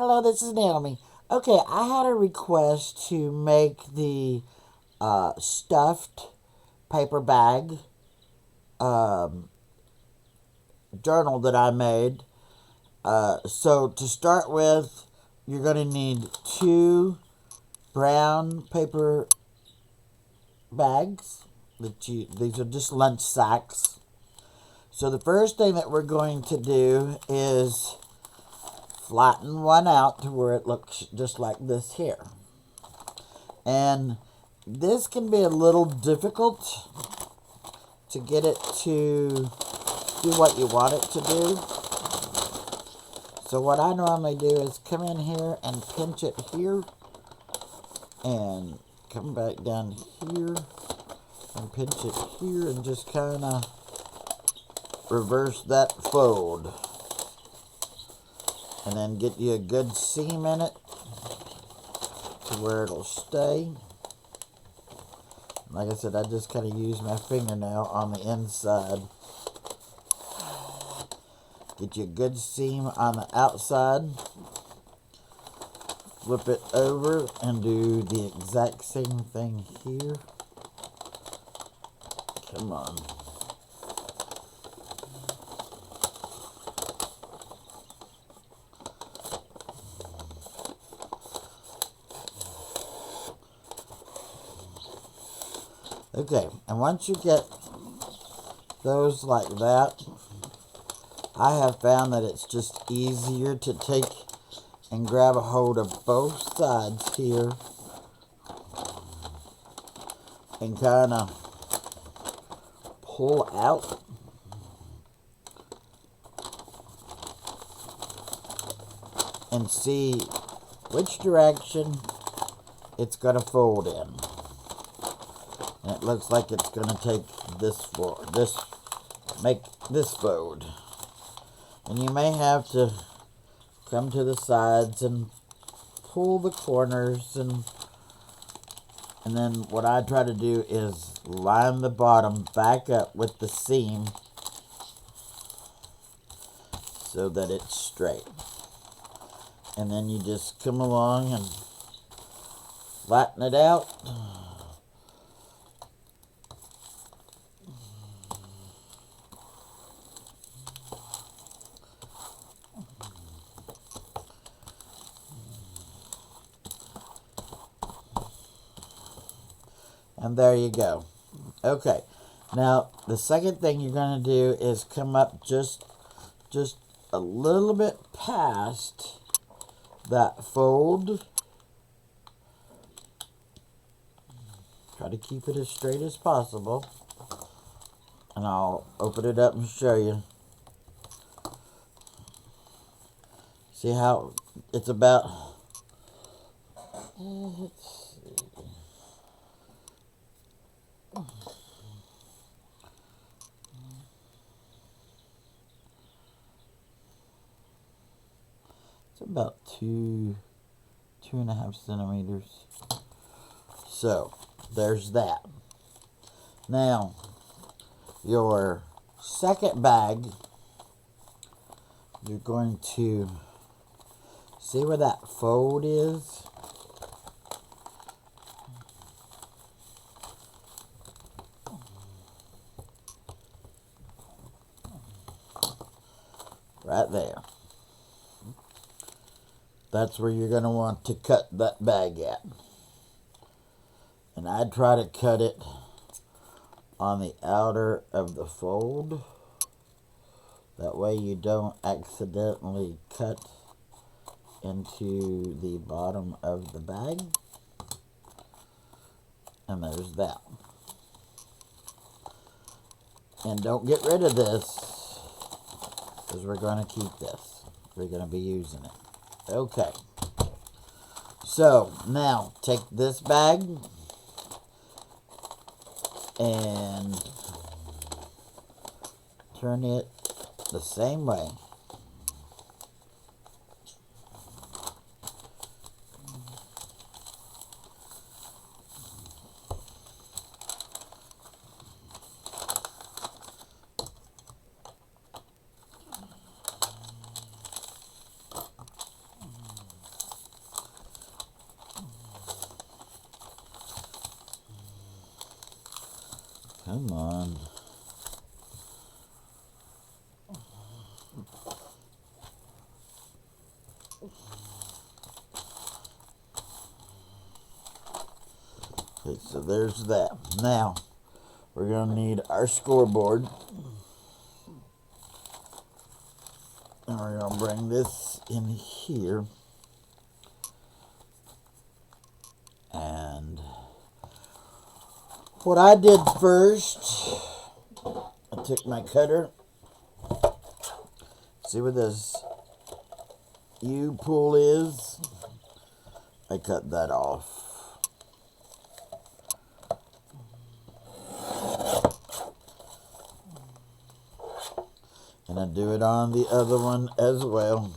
Hello, this is Naomi. Okay, I had a request to make the stuffed paper bag um, journal that I made. So to start with, you're going to need two brown paper bags. These are just lunch sacks. So the first thing that we're going to do is flatten one out to where it looks just like this here. And this can be a little difficult to get it to do what you want it to do. So what I normally do is come in here and pinch it here and come back down here and pinch it here and just kind of reverse that fold. And then get you a good seam in it to where it'll stay. Like I said, I just kind of use my fingernail on the inside. Get you a good seam on the outside. Flip it over and do the exact same thing here. Come on. Okay, and once you get those like that, I have found that it's just easier to take and grab a hold of both sides here and kind of pull out. And see which direction it's going to fold in. And it looks like it's going to take make this fold. And you may have to come to the sides and pull the corners, and then what I try to do is line the bottom back up with the seam so that it's straight. And then you just come along and flatten it out. And there you go. Okay. Now, the second thing you're going to do is come up just a little bit past that fold. Try to keep it as straight as possible. And I'll open it up and show you. See how it's about... Let's see. It's about 2.5 centimeters. So, there's that. Now, your second bag, you're going to see where that fold is. Right there. That's where you're going to want to cut that bag at. And I try to cut it on the outer of the fold. That way you don't accidentally cut into the bottom of the bag. And there's that. And don't get rid of this, because we're going to keep this. We're going to be using it. Okay. So, now, take this bag and turn it the same way. Come on. Okay, so there's that. Now, we're going to need our scoreboard. And we're going to bring this in here. And what I did first, I took my cutter. See where this U-pull is? I cut that off. And I do it on the other one as well.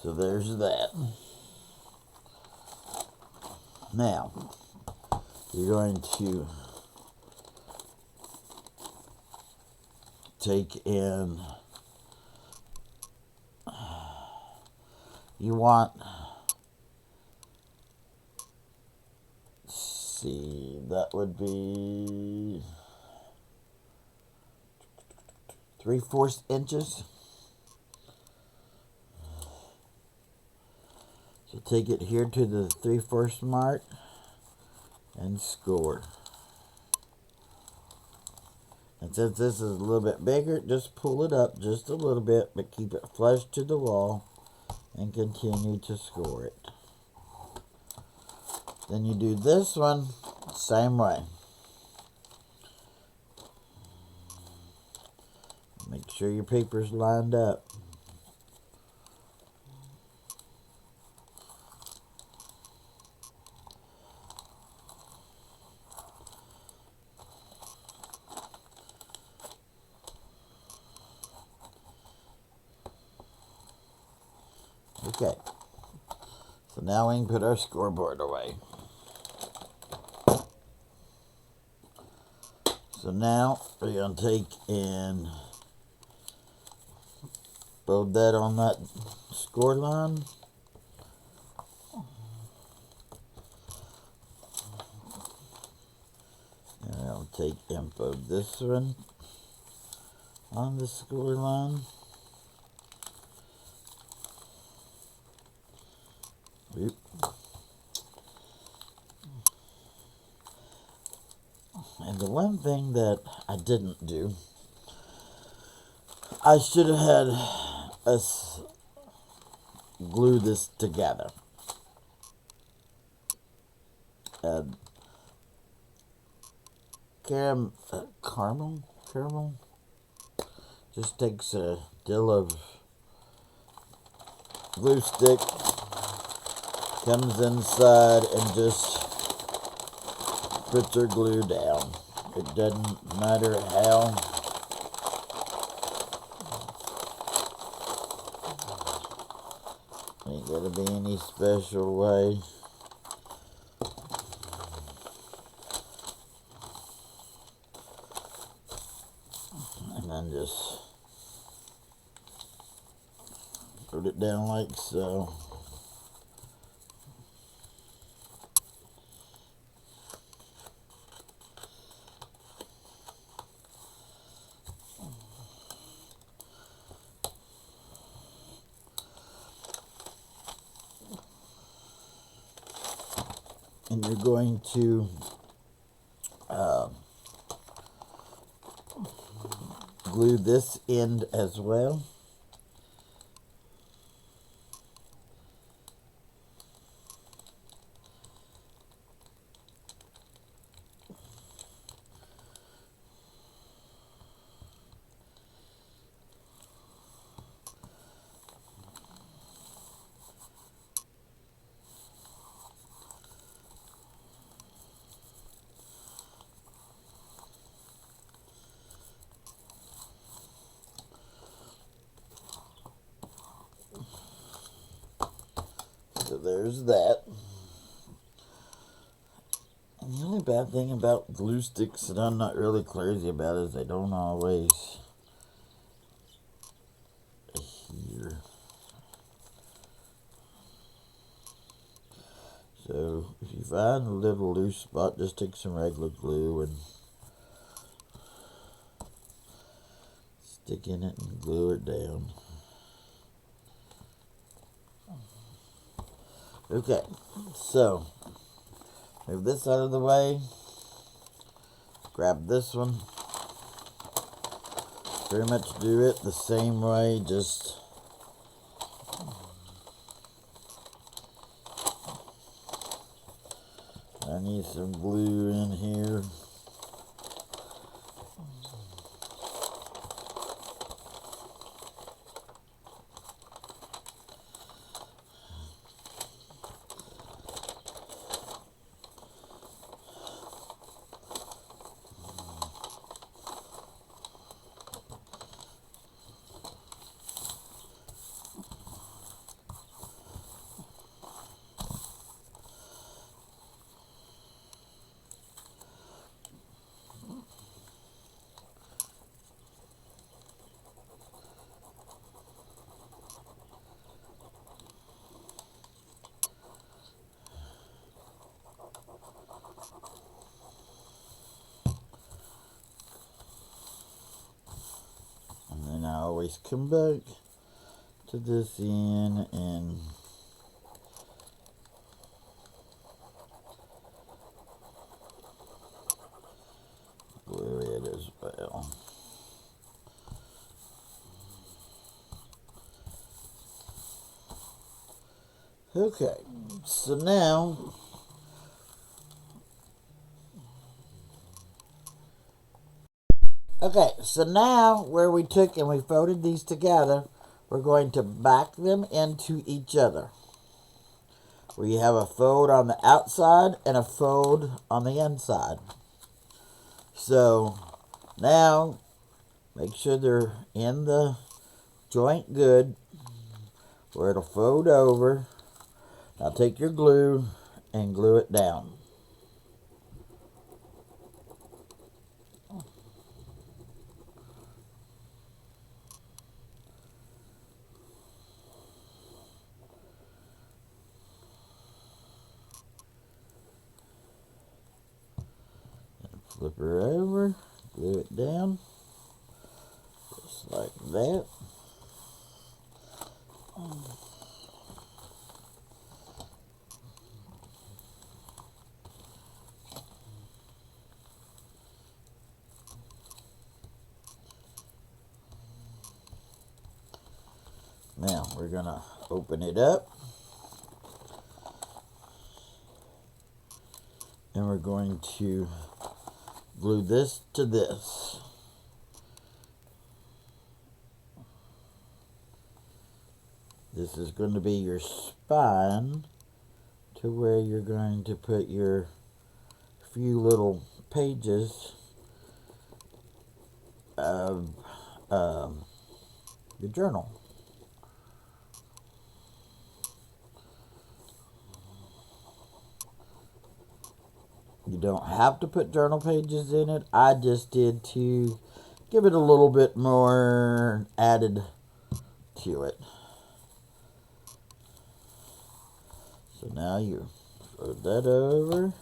So there's that. Now, you're going to take in, you want, see, that would be 3/4 inches. So take it here to the 3/4 mark and score. And since this is a little bit bigger, just pull it up just a little bit, but keep it flush to the wall and continue to score it. Then you do this one, same way. Make sure your paper's lined up. Okay, so now we can put our scoreboard away. So now we're going to take and fold that on that score line. And I'll take and fold this one on the score line. Oop. And the one thing that I didn't do, I should have had us glue this together. And caramel just takes a deal of glue stick, comes inside and just puts her glue down. It doesn't matter how. Ain't gotta be any special way. And then just put it down like so. And you're going to glue this end as well. So there's that. only bad thing about glue sticks that I'm not really crazy about is they don't always adhere. So if you find a little loose spot, just take some regular glue and stick in it and glue it down. Okay, so move this out of the way. Grab this one. Pretty much do it the same way, just I need some glue in here. And then I always come back to this end and glue it as well. Okay, so now where we took and we folded these together, we're going to back them into each other. We have a fold on the outside and a fold on the inside. So now make sure they're in the joint good where it'll fold over. Now take your glue and glue it down. Flip her over, glue it down, just like that. Now we're going to open it up and we're going to glue this to this. This is going to be your spine to where you're going to put your few little pages of your journal. You don't have to put journal pages in it. I just did to give it a little bit more added to it. So now you fold that over.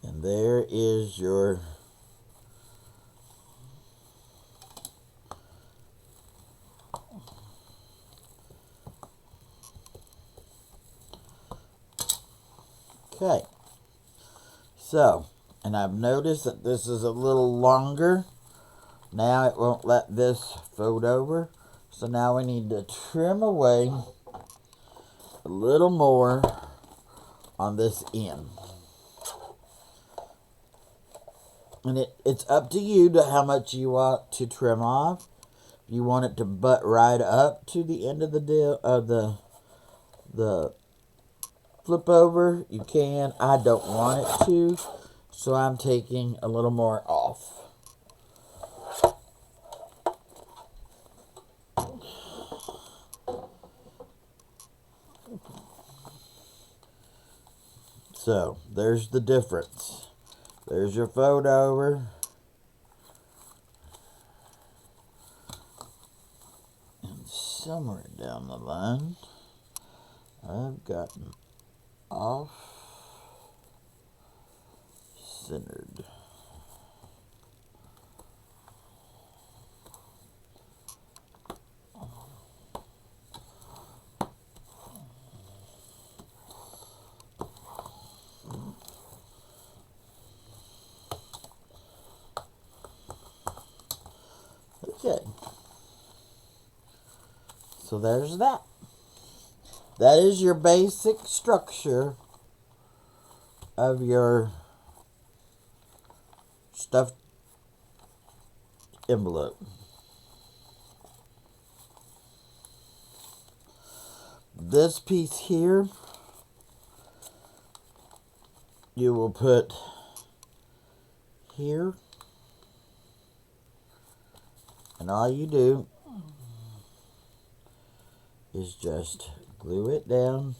And there is your okay. So, and I've noticed that this is a little longer. Now it won't let this fold over. So now we need to trim away a little more on this end. And it's up to you to how much you want to trim off. If you want it to butt right up to the end of the flip over, you can. I don't want it to, so I'm taking a little more off. So there's the difference. There's your fold over. And somewhere down the line, I've gotten off centered. Okay. So there's that. That is your basic structure of your stuffed envelope. This piece here, you will put here, and all you do is just glue it down.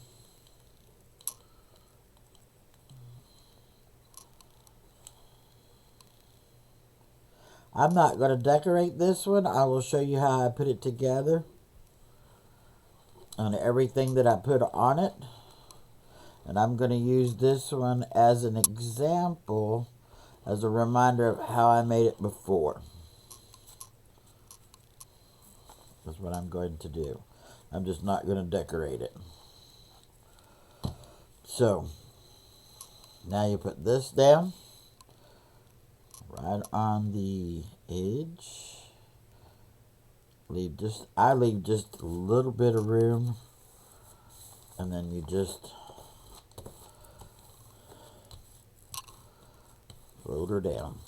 I'm not going to decorate this one. I will show you how I put it together and everything that I put on it. And I'm going to use this one as an example, as a reminder of how I made it before. That's what I'm going to do. I'm just not going to decorate it. So, now you put this down, right on the edge. I leave just a little bit of room, and then you just fold her down.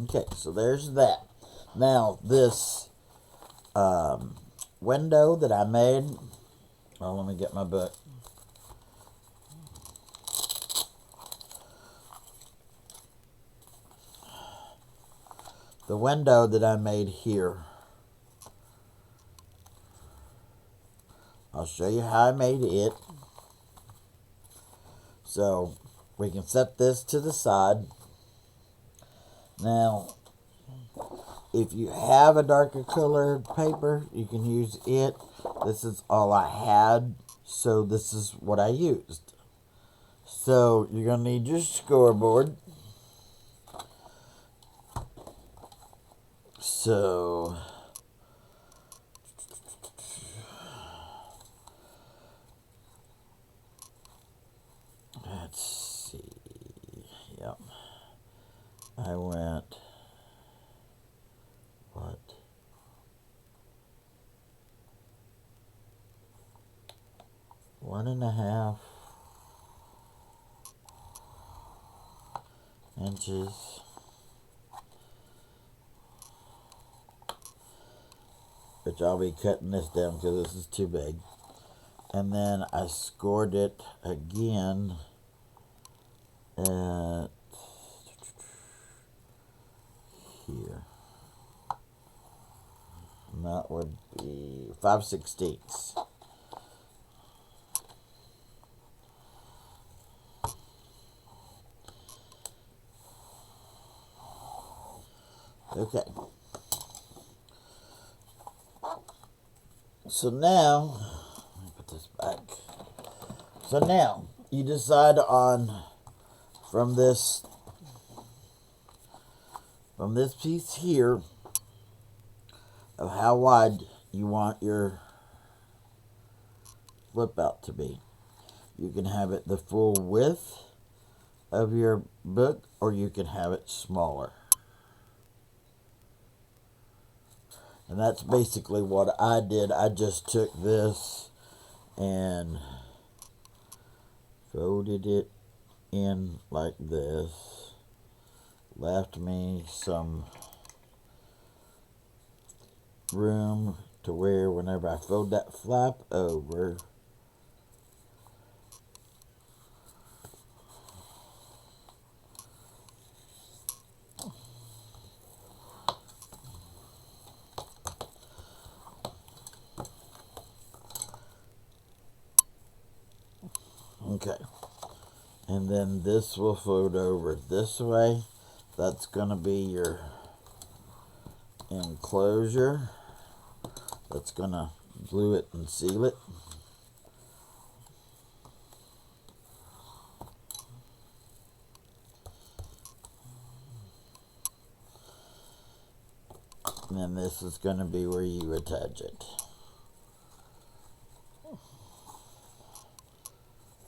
Okay, so there's that. Now this window that I made, well, let me get my book. The window that I made here, I'll show you how I made it. So we can set this to the side. Now, if you have a darker colored paper, you can use it. This is all I had, so this is what I used. So you're going to need your scoreboard. So let's see. Yep. I went, what? One and a half inches. Which I'll be cutting this down because this is too big. And then I scored it again at here. And that would be 5/16. Okay. So now, let me put this back. So now, you decide on, from this piece here, of how wide you want your flip out to be. You can have it the full width of your book, or you can have it smaller. And that's basically what I did. I just took this and folded it in like this. Left me some room to where whenever I fold that flap over, Okay. And then this will fold over this way. That's going to be your enclosure. That's going to glue it and seal it. And then this is going to be where you attach it.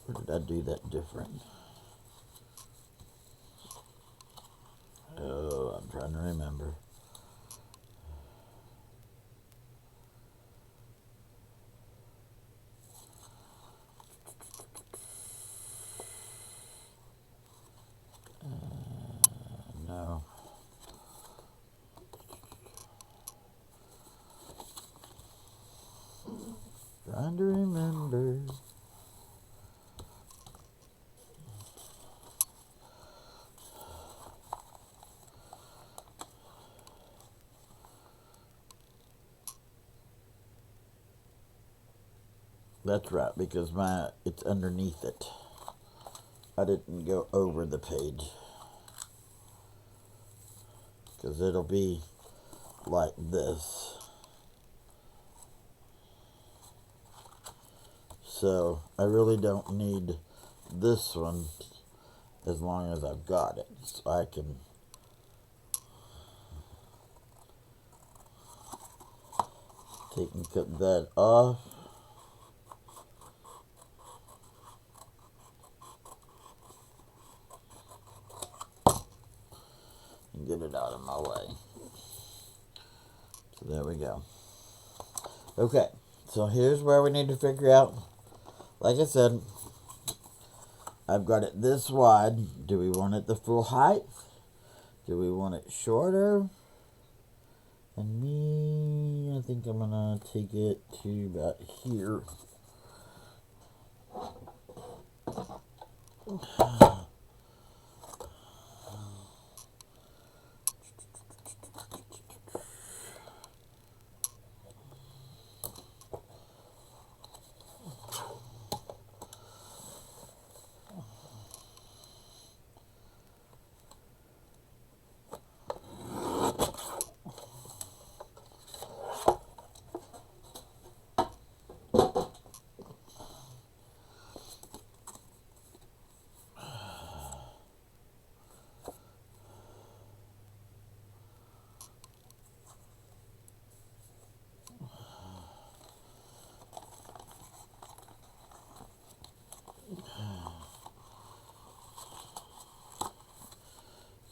Or did I do that different? Oh, I'm trying to remember. No. Trying to remember. That's right, because it's underneath it. I didn't go over the page. Because it'll be like this. So I really don't need this one as long as I've got it. So I can take and cut that off. And get it out of my way. So there we go. Okay, so here's where we need to figure out. Like I said, I've got it this wide. Do we want it the full height? Do we want it shorter? And me, I think I'm gonna take it to about here.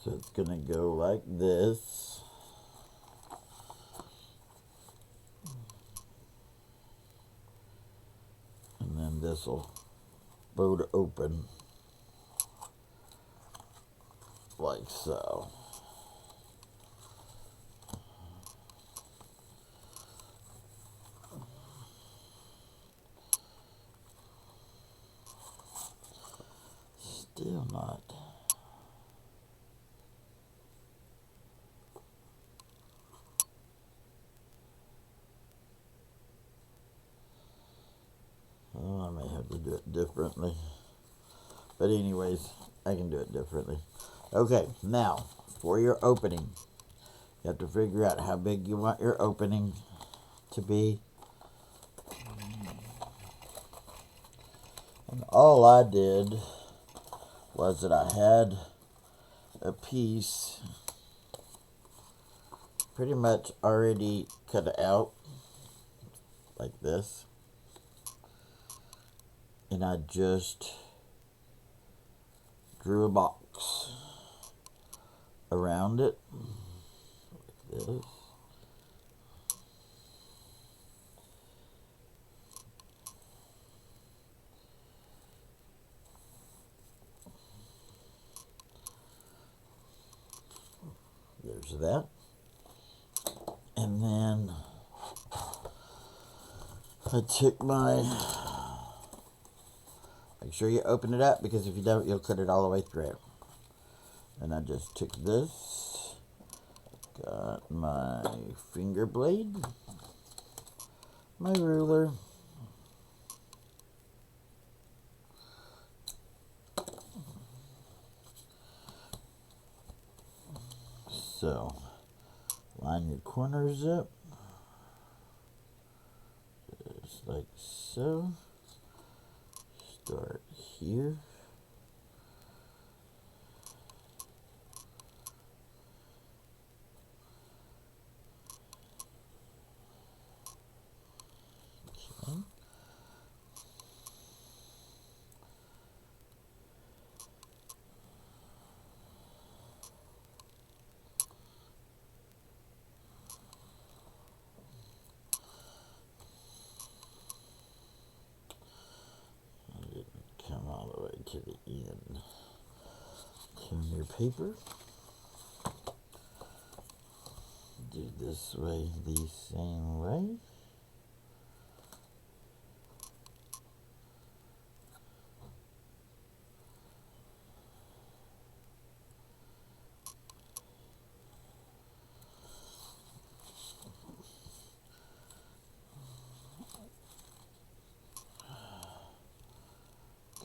So it's gonna go like this. And then this will bolt open like so. Still not. Oh, I may have to do it differently. But anyways, I can do it differently. Okay, now, for your opening, you have to figure out how big you want your opening to be. And all I did was that I had a piece pretty much already cut out like this. And I just drew a box around it like this. There's that. And then I took my, make sure you open it up, because if you don't, you'll cut it all the way through. And I just took this, got my finger blade, my ruler, So, line your corners up, just like so. Start here. Okay. Come all the way to the end. Turn your paper. Do this way the same way.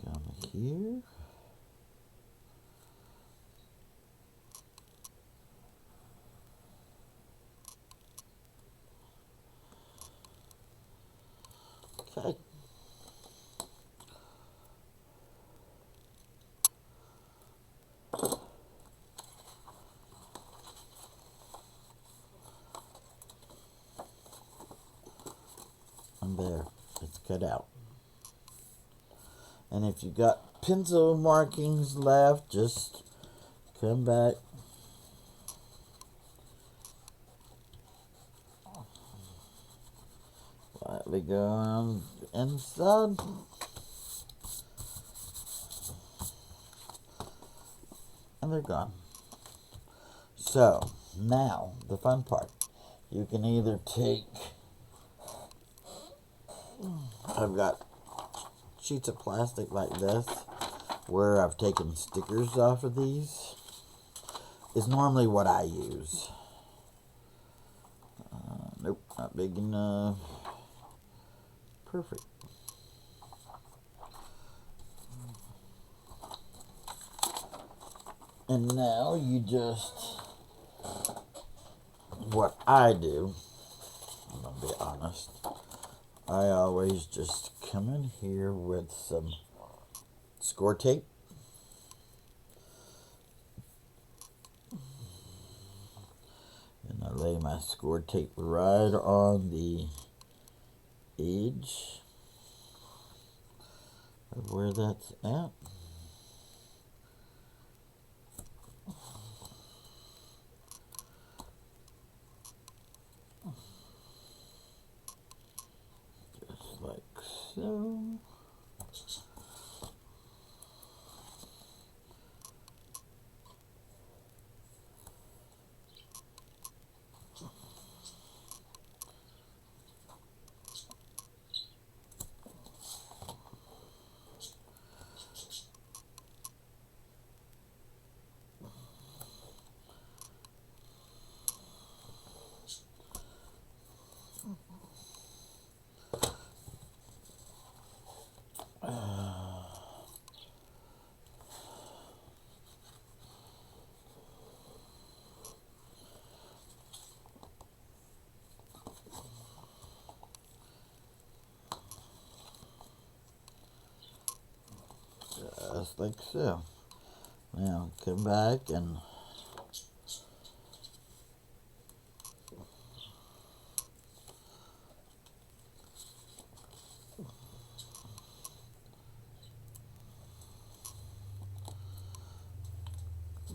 Come here. Okay. And there, it's cut out. And if you got pencil markings left, just come back. Lightly go on inside. And they're gone. So, now, the fun part. You can either take, I've got sheets of plastic like this, where I've taken stickers off of these. Is normally what I use. Nope, not big enough. Perfect. And now you just, what I do, I'm gonna be honest, I always just come in here with some score tape. And I lay my score tape right on the edge of where that's at. Just like so. Just like so. Now come back and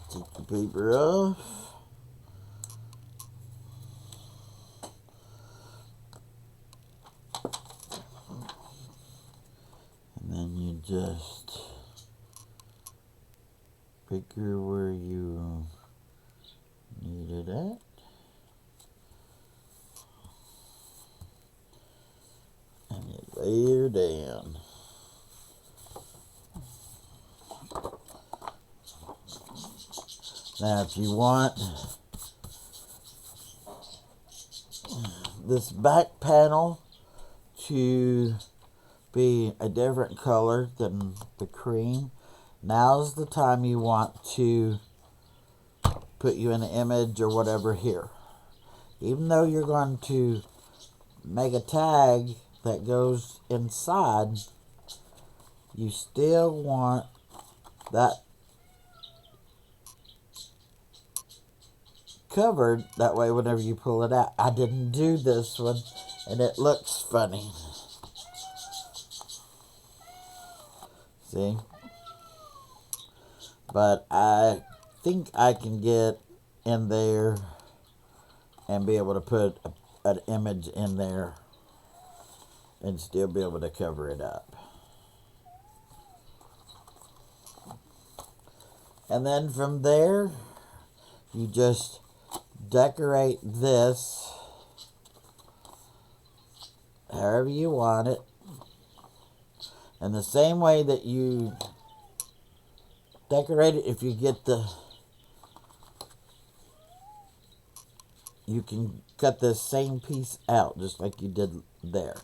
take the paper off. And then you just figure where you need it at. And you layer down. Now if you want this back panel to be a different color than the cream, now's the time you want to put you in an image or whatever here. Even though you're going to make a tag that goes inside, you still want that covered. That way whenever you pull it out. I didn't do this one and it looks funny. See? But I think I can get in there and be able to put an image in there and still be able to cover it up. And then from there, you just decorate this however you want it. And the same way that you decorate it, if you get you can cut this same piece out just like you did there.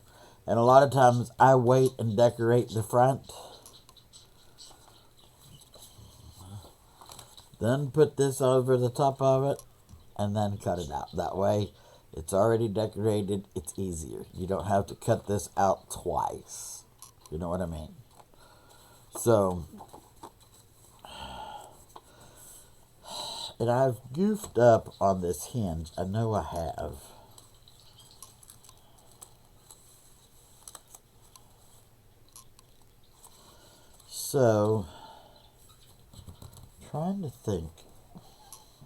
And a lot of times I wait and decorate the front, then put this over the top of it, and then cut it out. That way it's already decorated, it's easier. You don't have to cut this out twice. You know what I mean? So, and I've goofed up on this hinge. I know I have. So, trying to think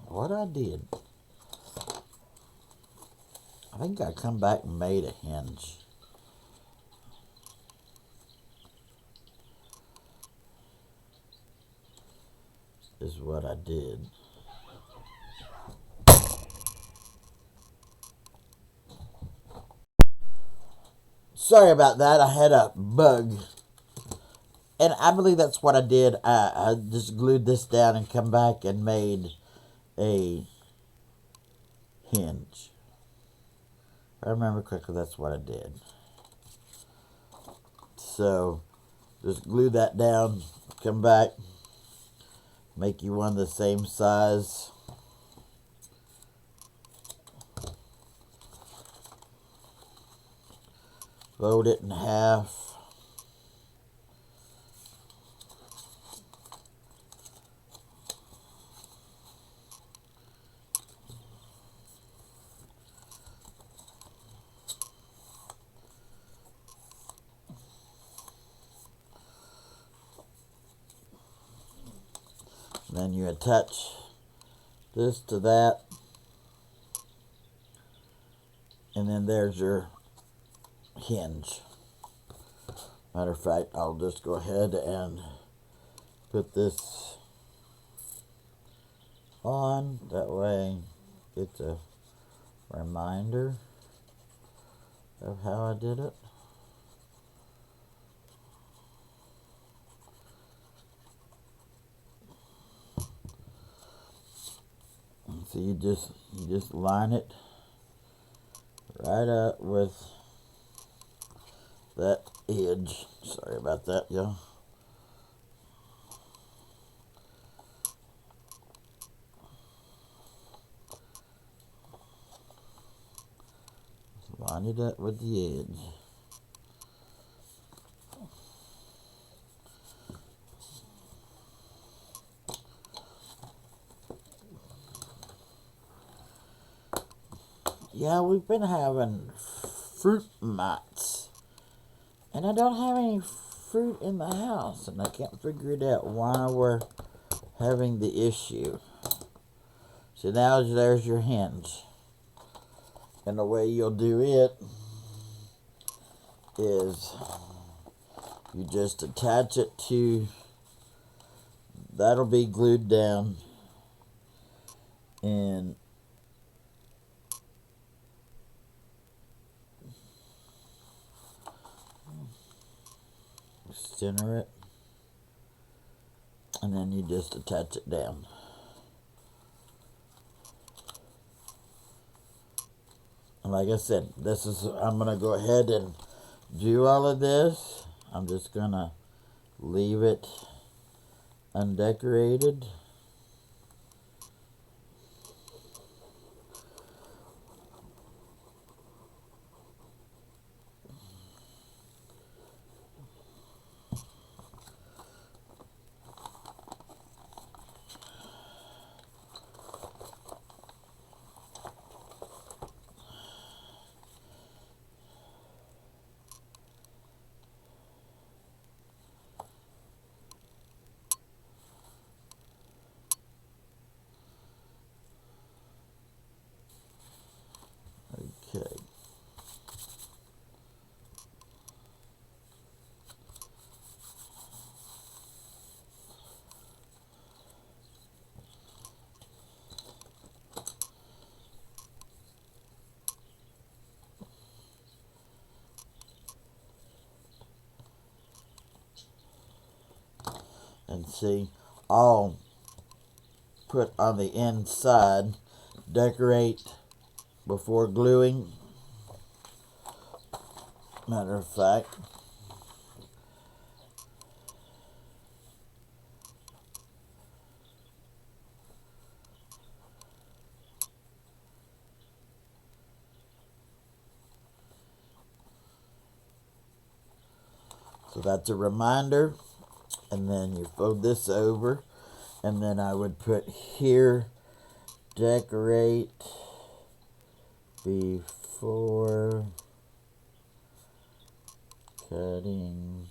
what I did. I think I come back and made a hinge. Is what I did. Sorry about that. I had a bug. And I believe that's what I did. I just glued this down and come back and made a hinge. If I remember correctly, that's what I did. So, just glue that down, come back, make you one the same size. Fold it in half. Then you attach this to that. And then there's your hinge. Matter of fact, I'll just go ahead and put this on. That way it's a reminder of how I did it. So you just line it right up with that edge. Sorry about that, y'all. Line it up with the edge. Yeah, we've been having fruit mites. And I don't have any fruit in the house. And I can't figure it out why we're having the issue. So now there's your hinge. And the way you'll do it is you just attach it to, that'll be glued down, and center it, and then you just attach it down. And like I said, I'm going to go ahead and do all of this. I'm just going to leave it undecorated. And see, I'll put on the inside, decorate before gluing. Matter of fact, so that's a reminder. And then you fold this over, and then I would put here, decorate before cutting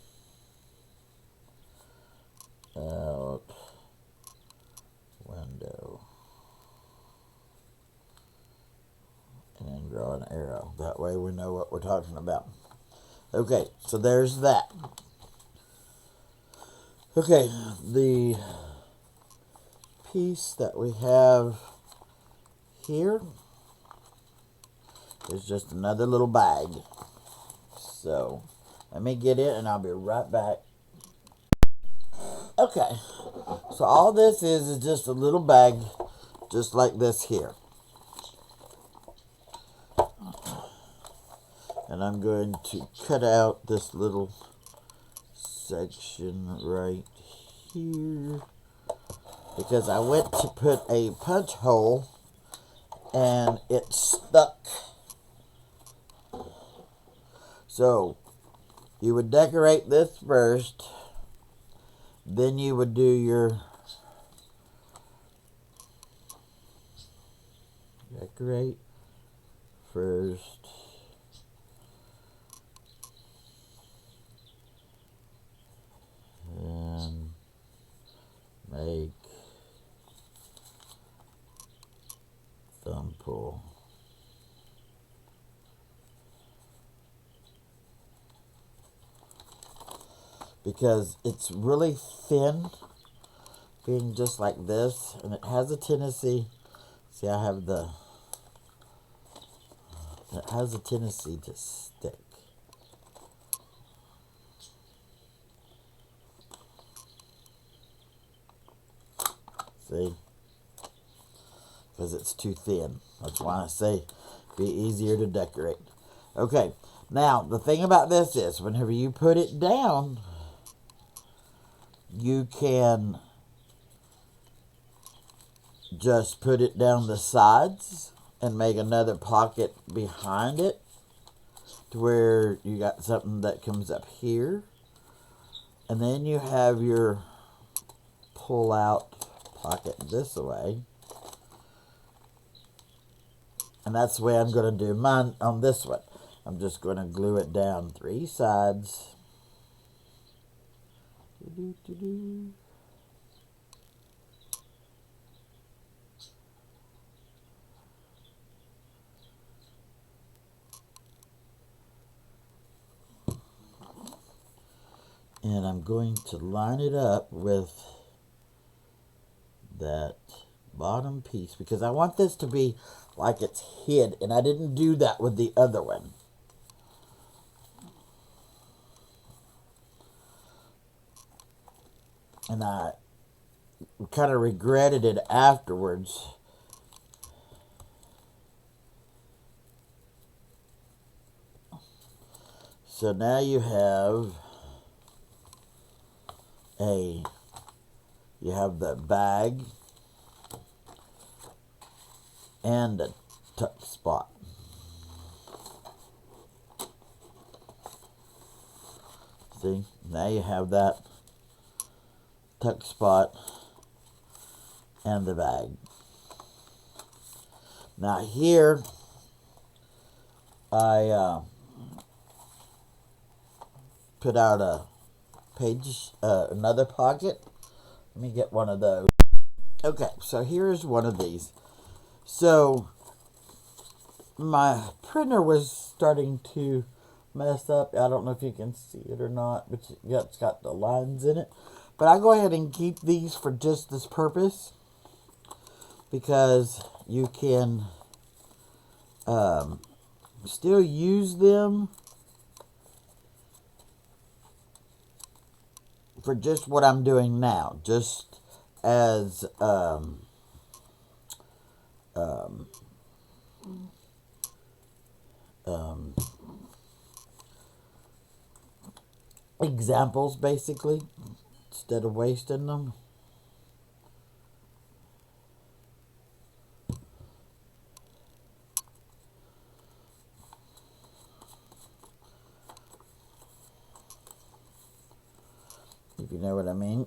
out window, and then draw an arrow. That way we know what we're talking about. Okay, so there's that. Okay, the piece that we have here is just another little bag. So let me get it and I'll be right back. Okay, so all this is just a little bag just like this here. And I'm going to cut out this little section right here because I went to put a punch hole and it stuck. So you would decorate this first, then you would do your decorate first, and make thumb pull. Because it's really thin, being just like this, and it has a tendency, see I have it has a tendency to stick. See? Because it's too thin. That's why I say be easier to decorate. Okay, now the thing about this is whenever you put it down, you can just put it down the sides and make another pocket behind it to where you got something that comes up here. And then you have your pull out pocket this way. And that's the way I'm going to do mine on this one. I'm just going to glue it down 3 sides. And I'm going to line it up with that bottom piece because I want this to be like it's hid, and I didn't do that with the other one. And I kind of regretted it afterwards. So now you have the bag and a tuck spot. See, now you have that tuck spot and the bag. Now here I put out a page, another pocket. Let me get one of those. Okay, so here's one of these. So my printer was starting to mess up. I don't know if you can see it or not, but it's got the lines in it. But I go ahead and keep these for just this purpose because you can still use them for just what I'm doing now, just as examples, basically, instead of wasting them. If you know what I mean.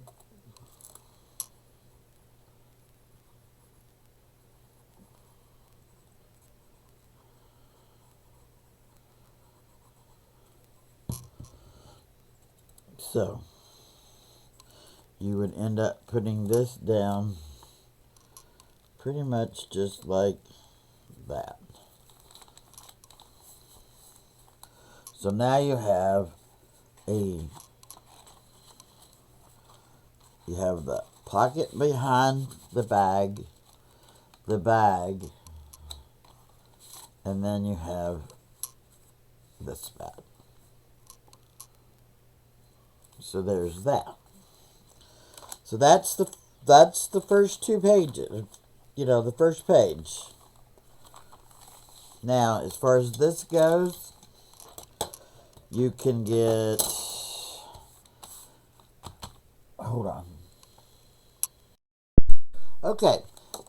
So, you would end up putting this down pretty much just like that. So now you have the pocket behind the bag, and then you have this bag. So there's that. So that's the first 2 pages. You know, the first page. Now, as far as this goes, you can get, hold on. Okay,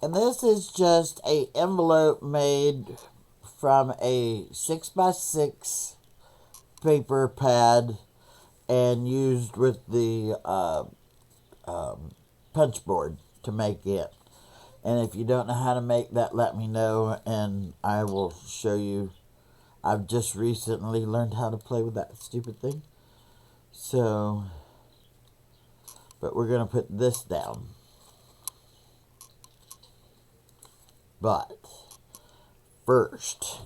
and this is just a envelope made from a 6x6 paper pad and used with the punch board to make it. And if you don't know how to make that, let me know and I will show you. I've just recently learned how to play with that stupid thing. So, but we're going to put this down. But first,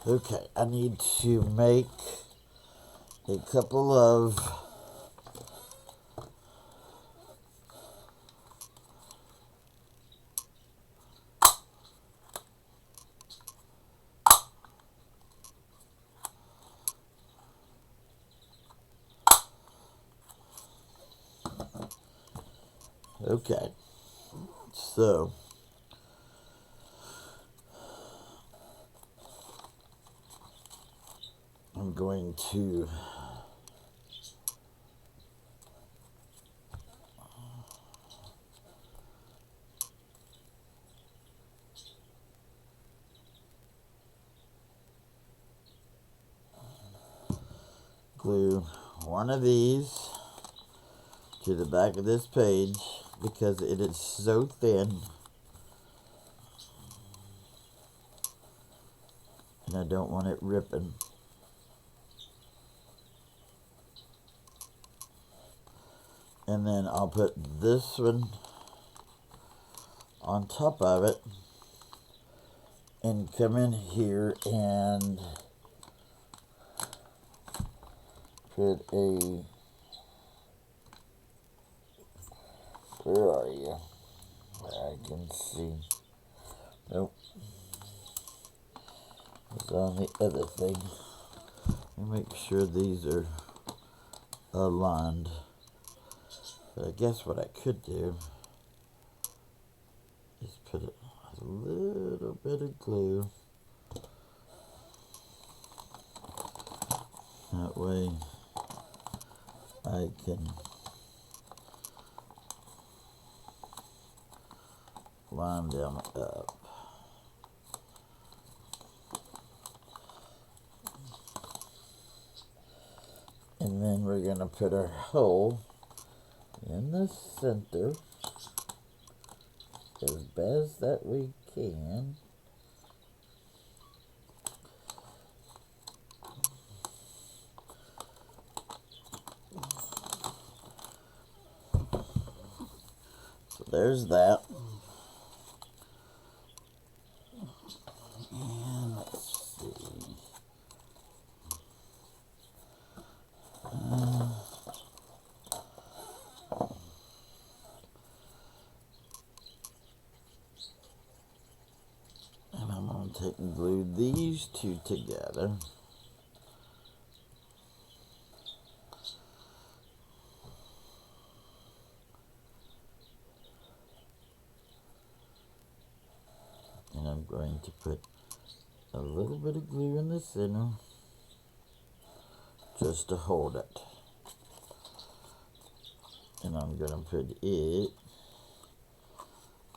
okay, I need to make a couple of okay, so I'm going to glue one of these to the back of this page because it is so thin and I don't want it ripping. And then I'll put this one on top of it and come in here and put a, where are you? Where I can see. Nope. It's on the other thing. Let me make sure these are aligned. But I guess what I could do is put a little bit of glue. That way I can line them up. And then we're going to put our hole in the center as best that we can. So there's that. And let's see. take and glue these two together. And I'm going to put a little bit of glue in the center just to hold it. And I'm going to put it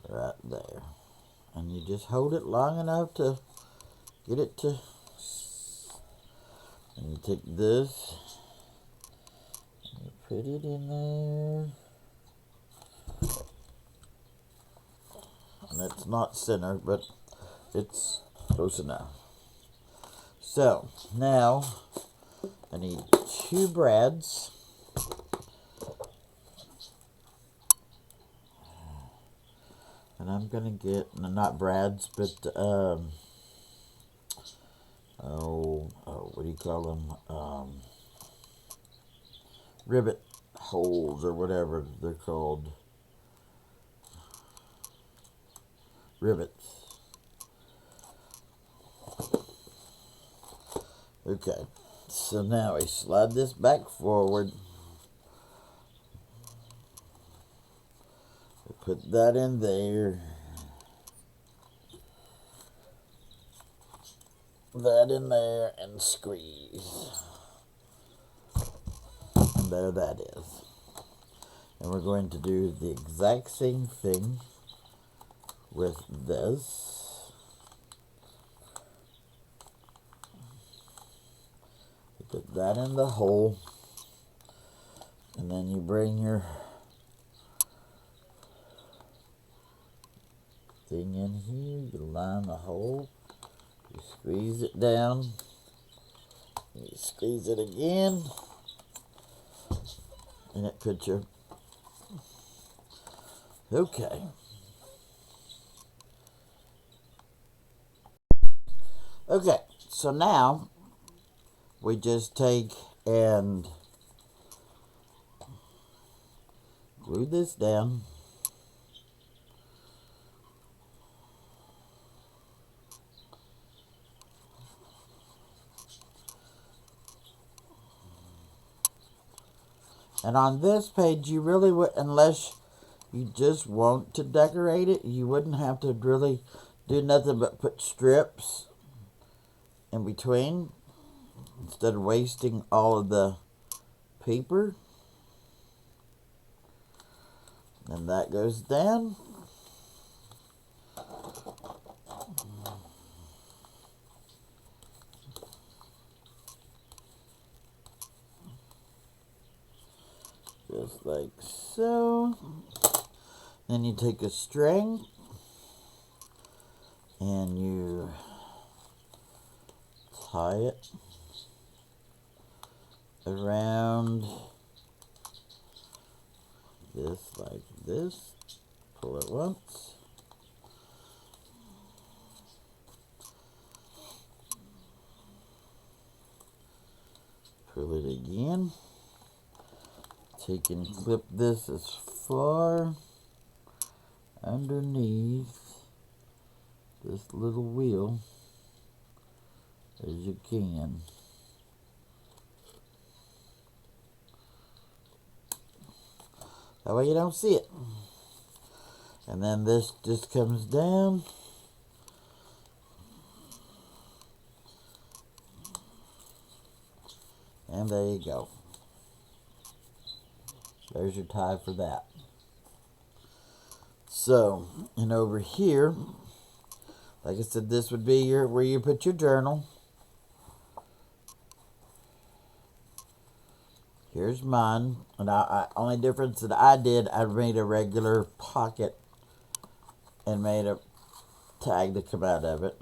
right there. And you just hold it long enough to get it to... And you take this, and you put it in there. And it's not center, but it's close enough. So, now I need 2 brads. And I'm going to get, no, not brads, but, what do you call them? Rivet holes or whatever they're called. Rivets. Okay, so now I slide this back forward. I put that in there. That in there and squeeze. And there that is. And we're going to do the exact same thing with this. You put that in the hole. And then you bring your thing in here. You line the hole. You squeeze it down. You squeeze it again. And it puts your... Okay. Okay, so now we just take and glue this down. And on this page, you really would, unless you just want to decorate it, you wouldn't have to really do nothing but put strips in between instead of wasting all of the paper. And that goes down. Just like so. Then you take a string and you tie it around this like this. Pull it once. Pull it again. Take and clip this as far underneath this little wheel as you can. That way you don't see it. And then this just comes down. And there you go. There's your tie for that. So, and over here, like I said, this would be your where you put your journal. Here's mine. And only difference that I did, I made a regular pocket and made a tag to come out of it.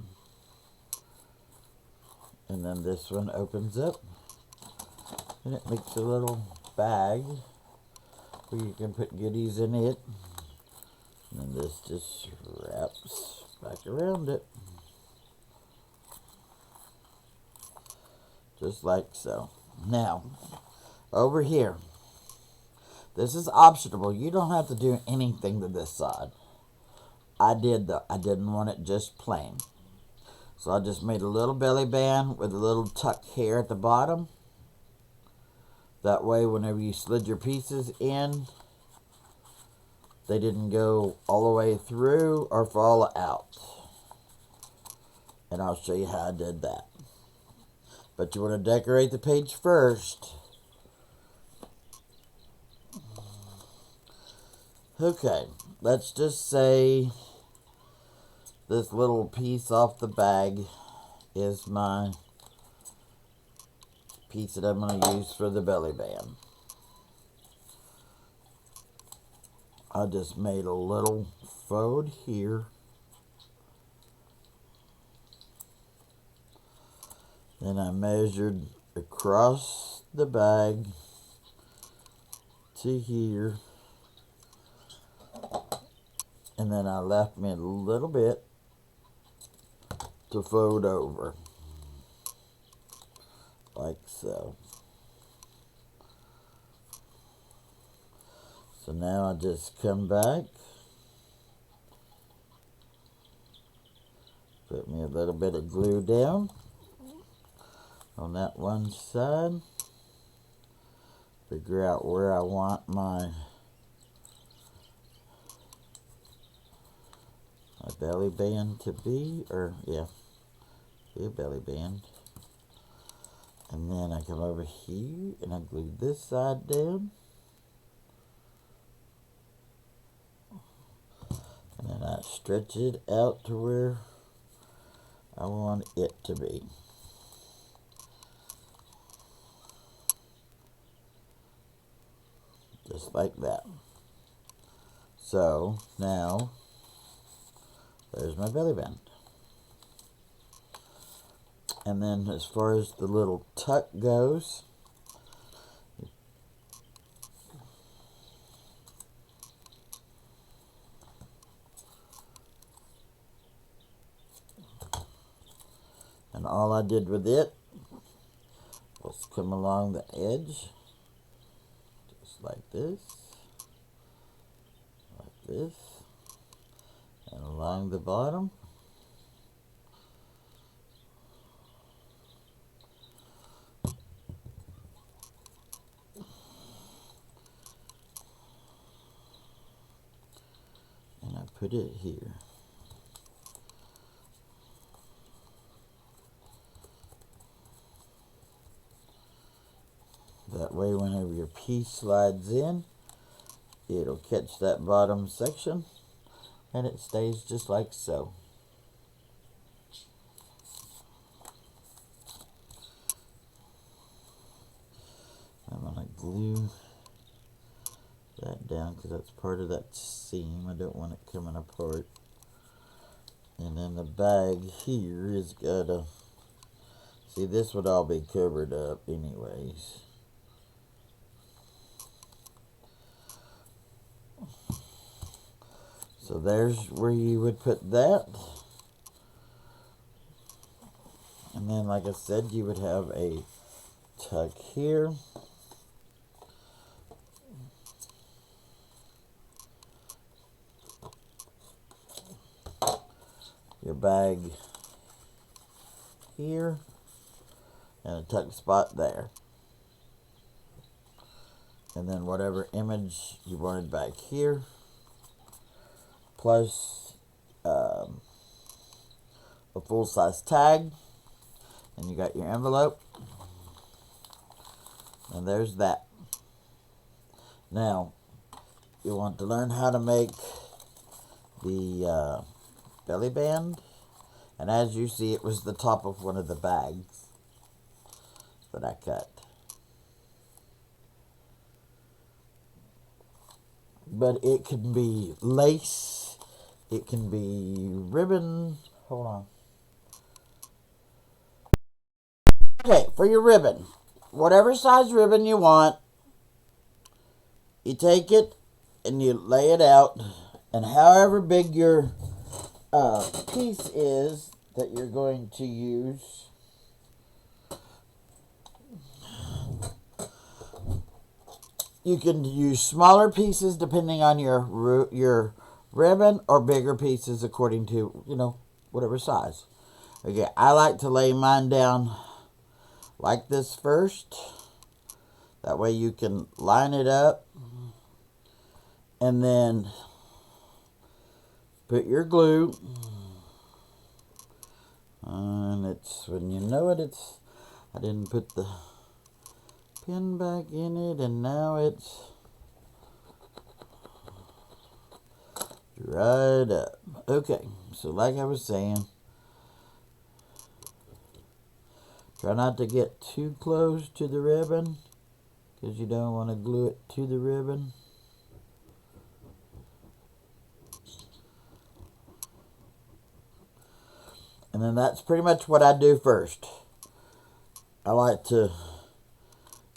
And then this one opens up. And it makes a little bag where you can put goodies in it. And then this just wraps back around it. Just like so. Now, over here, this is optional. You don't have to do anything to this side. I did though. I didn't want it just plain. So I just made a little belly band with a little tuck here at the bottom. That way, whenever you slid your pieces in, they didn't go all the way through or fall out. And I'll show you how I did that. But you want to decorate the page first. Okay, let's just say this little piece off the bag is my piece that I'm going to use for the belly band. I just made a little fold here. Then I measured across the bag to here. And then I left me a little bit to fold over. Like so. So now I just come back. Put me a little bit of glue down on that one side. Figure out where I want my belly band to be, or yeah, be a belly band. And then I come over here and I glue this side down. And then I stretch it out to where I want it to be. Just like that. So now there's my belly band. And then as far as the little tuck goes, and all I did with it was come along the edge, just like this, and along the bottom. And I put it here. That way, whenever your piece slides in, it'll catch that bottom section and it stays just like so. I'm going to glue that down because that's part of that seam. I don't want it coming apart. And then the bag here is got to, see, this would all be covered up anyways. So there's where you would put that. And then, like I said, you would have a tuck here. Your bag here. And a tuck spot there. And then whatever image you wanted back here. Plus a full-size tag, and you got your envelope, and there's that. Now you want to learn how to make the belly band, and as you see, it was the top of one of the bags that I cut. But it can be lace. It can be ribbon. Hold on. Okay, for your ribbon, whatever size ribbon you want, you take it and you lay it out, and however big your piece is that you're going to use, you can use smaller pieces depending on your ribbon, or bigger pieces according to, whatever size. Okay, I like to lay mine down like this first. That way you can line it up and then put your glue. And it's, when you know it, it's, I didn't put the pin back in it, and now it's dried up. Okay, so like I was saying, try not to get too close to the ribbon, because you don't want to glue it to the ribbon. And then that's pretty much what I do first. I like to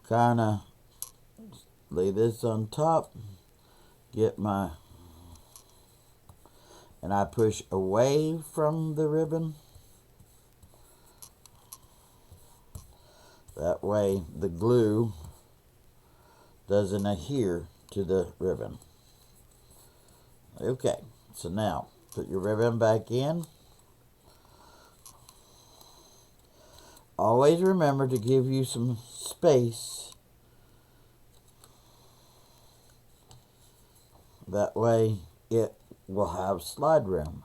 kind of lay this on top, get my, and I push away from the ribbon. That way the glue doesn't adhere to the ribbon. Okay, so now put your ribbon back in. Always remember to give you some space. That way it will have slide room.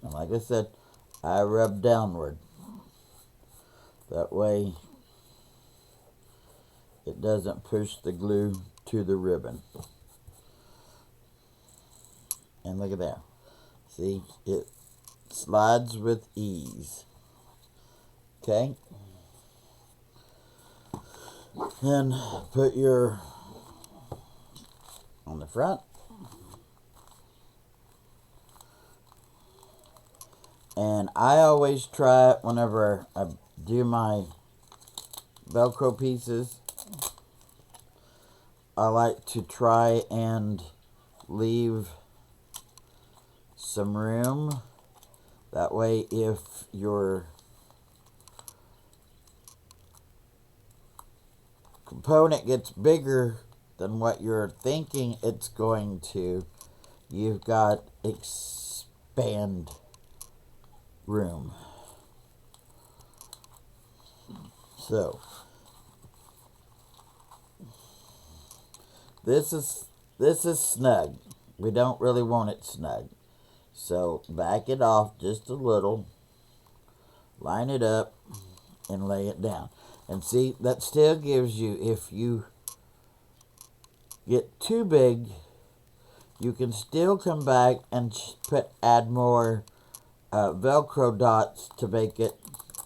And like I said, I rub downward. That way it doesn't push the glue to the ribbon. And look at that. See, it slides with ease. Okay? Then put your on the front. And I always try it whenever I do my Velcro pieces. I like to try and leave some room. That way if your component gets bigger than what you're thinking it's going to, you've got expand room. So this is snug. We don't really want it snug. So back it off just a little, line it up, and lay it down. And see, that still gives you, if you get too big, you can still come back and add more Velcro dots to make it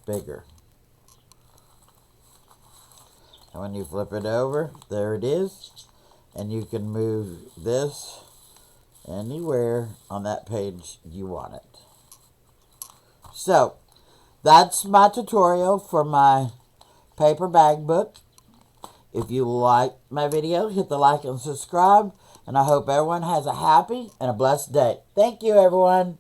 bigger. And when you flip it over, there it is. And you can move this anywhere on that page you want it. So, that's my tutorial for my paper bag book. If you like my video, hit the like and subscribe. And I hope everyone has a happy and a blessed day. Thank you, everyone.